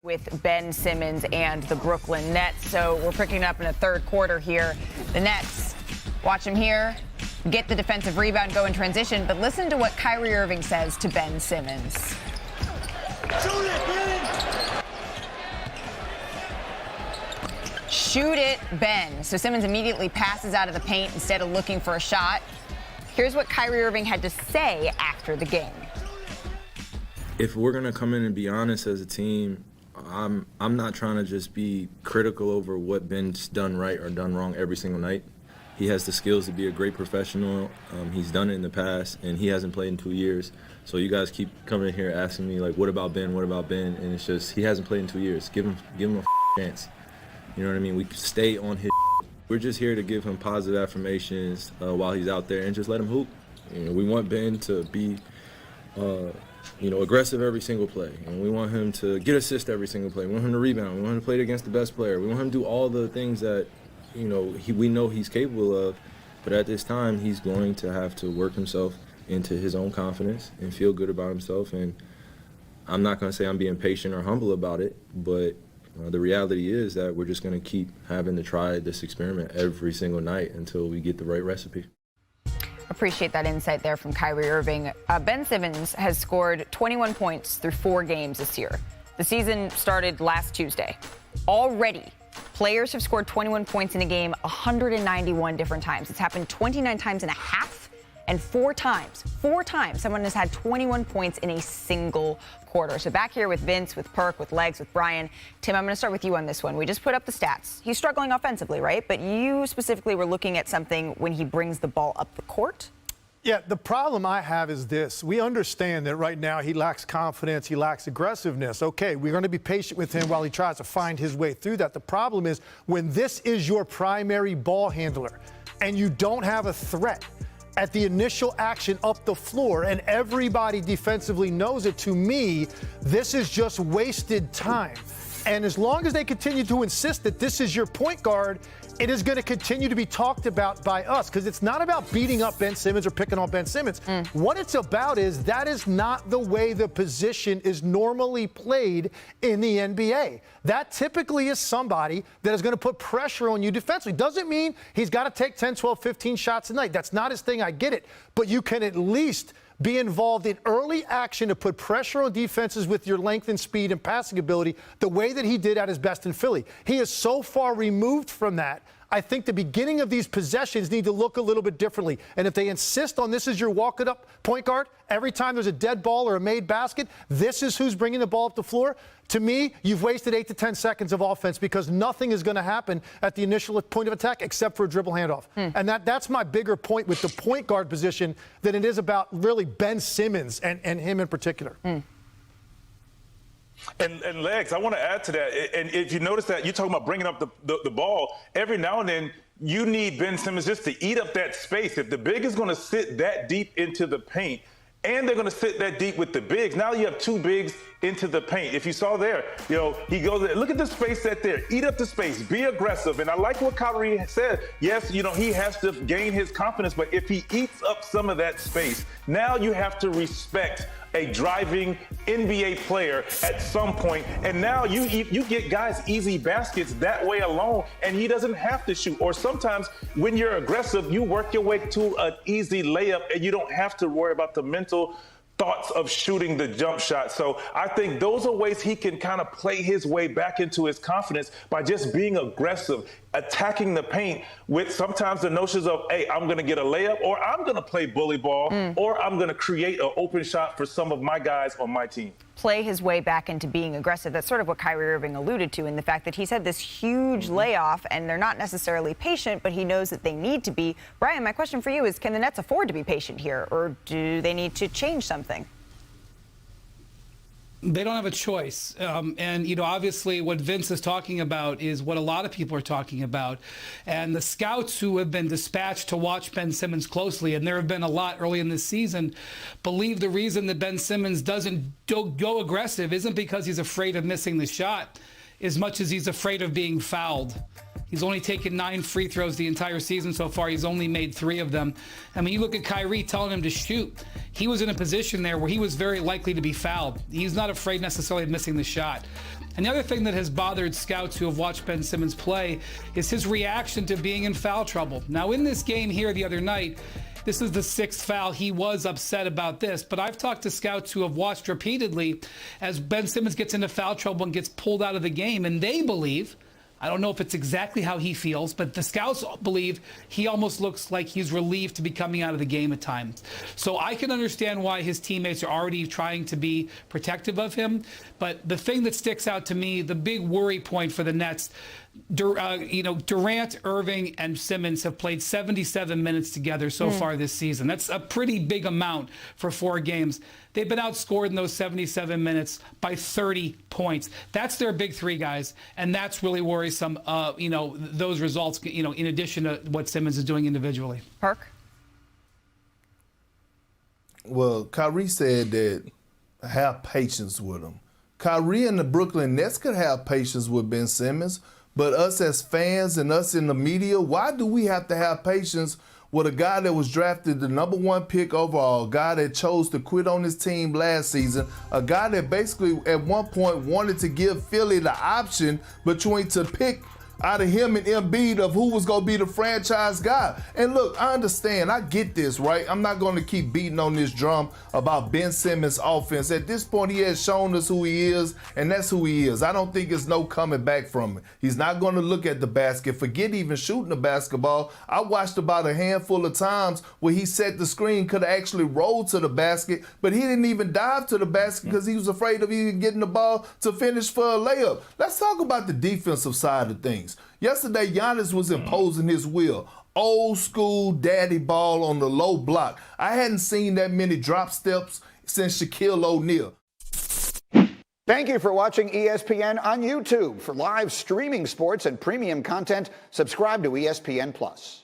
With Ben Simmons and the Brooklyn Nets. So we're picking up in the third quarter here. The Nets, watch him here, get the defensive rebound, go in transition. But listen to what Kyrie Irving says to Ben Simmons. Shoot it, Ben! Shoot it, Ben. So Simmons immediately passes out of the paint instead of looking for a shot. Here's what Kyrie Irving had to say after the game. If we're going to come in and be honest as a team, I'm not trying to just be critical over what Ben's done right or done wrong every single night. He has the skills to be a great professional. He's done it in the past, and he hasn't played in 2 years. So you guys keep coming in here asking me, like, what about Ben? What about Ben? And it's just, he hasn't played in 2 years. Give him a chance. You know what I mean? We stay on his. We're just here to give him positive affirmations while he's out there and just let him hoop. You know, we want Ben to be aggressive every single play. And we want him to get assists every single play. We want him to rebound. We want him to play against the best player. We want him to do all the things that, we know he's capable of. But at this time, he's going to have to work himself into his own confidence and feel good about himself. And I'm not going to say I'm being patient or humble about it, but the reality is that we're just going to keep having to try this experiment every single night until we get the right recipe. Appreciate that insight there from Kyrie Irving. Ben Simmons has scored 21 points through 4 games this year. The season started last Tuesday. Already, players have scored 21 points in a game 191 different times. It's happened 29 times and a half, and 4 times, someone has had 21 points in a single quarter. So back here with Vince, with Perk, with Legs, with Brian. Tim, I'm going to start with you on this one. We just put up the stats. He's struggling offensively, right? But you specifically were looking at something when he brings the ball up the court. Yeah, the problem I have is this. We understand that right now he lacks confidence, he lacks aggressiveness. Okay, we're going to be patient with him while he tries to find his way through that. The problem is when this is your primary ball handler and you don't have a threat at the initial action up the floor, and everybody defensively knows it, to me, this is just wasted time. And as long as they continue to insist that this is your point guard, it is going to continue to be talked about by us, because it's not about beating up Ben Simmons or picking on Ben Simmons. What it's about is that is not the way the position is normally played in the NBA. That typically is somebody that is going to put pressure on you defensively. Doesn't mean he's got to take 10, 12, 15 shots a night. That's not his thing. I get it. But you can at least be involved in early action to put pressure on defenses with your length and speed and passing ability the way that he did at his best in Philly. He is so far removed from that. I think the beginning of these possessions need to look a little bit differently. And if they insist on this is your walk-it-up point guard, every time there's a dead ball or a made basket, this is who's bringing the ball up the floor, to me, you've wasted 8 to 10 seconds of offense, because nothing is going to happen at the initial point of attack except for a dribble handoff. And that's my bigger point with the point guard position than it is about really Ben Simmons and him in particular. And Legs, I want to add to that. And if you notice that you're talking about bringing up the ball, every now and then you need Ben Simmons just to eat up that space. If the big is going to sit that deep into the paint, and they're going to sit that deep with the bigs, now you have 2 bigs into the paint. If you saw there, he goes there. Look at the space set there. Eat up the space. Be aggressive. And I like what Kyrie said. Yes, he has to gain his confidence, but if he eats up some of that space, now you have to respect a driving NBA player at some point. And now you get guys easy baskets that way alone, and he doesn't have to shoot. Or sometimes when you're aggressive, you work your way to an easy layup, and you don't have to worry about the mental thoughts of shooting the jump shot. So I think those are ways he can kind of play his way back into his confidence by just being aggressive, attacking the paint with sometimes the notions of, hey, I'm going to get a layup, or I'm going to play bully ball, or I'm going to create an open shot for some of my guys on my team. Play his way back into being aggressive. That's sort of what Kyrie Irving alluded to, in the fact that he's had this huge layoff, and they're not necessarily patient, but he knows that they need to be. Brian, my question for you is, can the Nets afford to be patient here, or do they need to change something? They don't have a choice. And obviously what Vince is talking about is what a lot of people are talking about. And the scouts who have been dispatched to watch Ben Simmons closely, and there have been a lot early in this season, believe the reason that Ben Simmons doesn't go aggressive isn't because he's afraid of missing the shot as much as he's afraid of being fouled. He's only taken 9 free throws the entire season so far. He's only made 3 of them. I mean, you look at Kyrie telling him to shoot. He was in a position there where he was very likely to be fouled. He's not afraid necessarily of missing the shot. And the other thing that has bothered scouts who have watched Ben Simmons play is his reaction to being in foul trouble. Now, in this game here the other night, this is the 6th foul. He was upset about this, but I've talked to scouts who have watched repeatedly as Ben Simmons gets into foul trouble and gets pulled out of the game, and they believe, I don't know if it's exactly how he feels, but the scouts believe he almost looks like he's relieved to be coming out of the game at times. So I can understand why his teammates are already trying to be protective of him. But the thing that sticks out to me, the big worry point for the Nets, Durant, Irving, and Simmons have played 77 minutes together so far this season. That's a pretty big amount for 4 games. They've been outscored in those 77 minutes by 30 points. That's their big 3 guys, and that's really worrisome, those results, in addition to what Simmons is doing individually. Perk? Well, Kyrie said that have patience with him. Kyrie and the Brooklyn Nets could have patience with Ben Simmons, but us as fans and us in the media, why do we have to have patience with a guy that was drafted the #1 pick overall, a guy that chose to quit on his team last season, a guy that basically at one point wanted to give Philly the option between to pick out of him and Embiid of who was going to be the franchise guy. And look, I understand. I get this, right? I'm not going to keep beating on this drum about Ben Simmons' offense. At this point, he has shown us who he is, and that's who he is. I don't think there's no coming back from it. He's not going to look at the basket. Forget even shooting the basketball. I watched about a handful of times where he set the screen, could have actually rolled to the basket, but he didn't even dive to the basket because he was afraid of even getting the ball to finish for a layup. Let's talk about the defensive side of things. Yesterday, Giannis was imposing his will. Old school daddy ball on the low block. I hadn't seen that many drop steps since Shaquille O'Neal. Thank you for watching ESPN on YouTube. For live streaming sports and premium content, subscribe to ESPN+.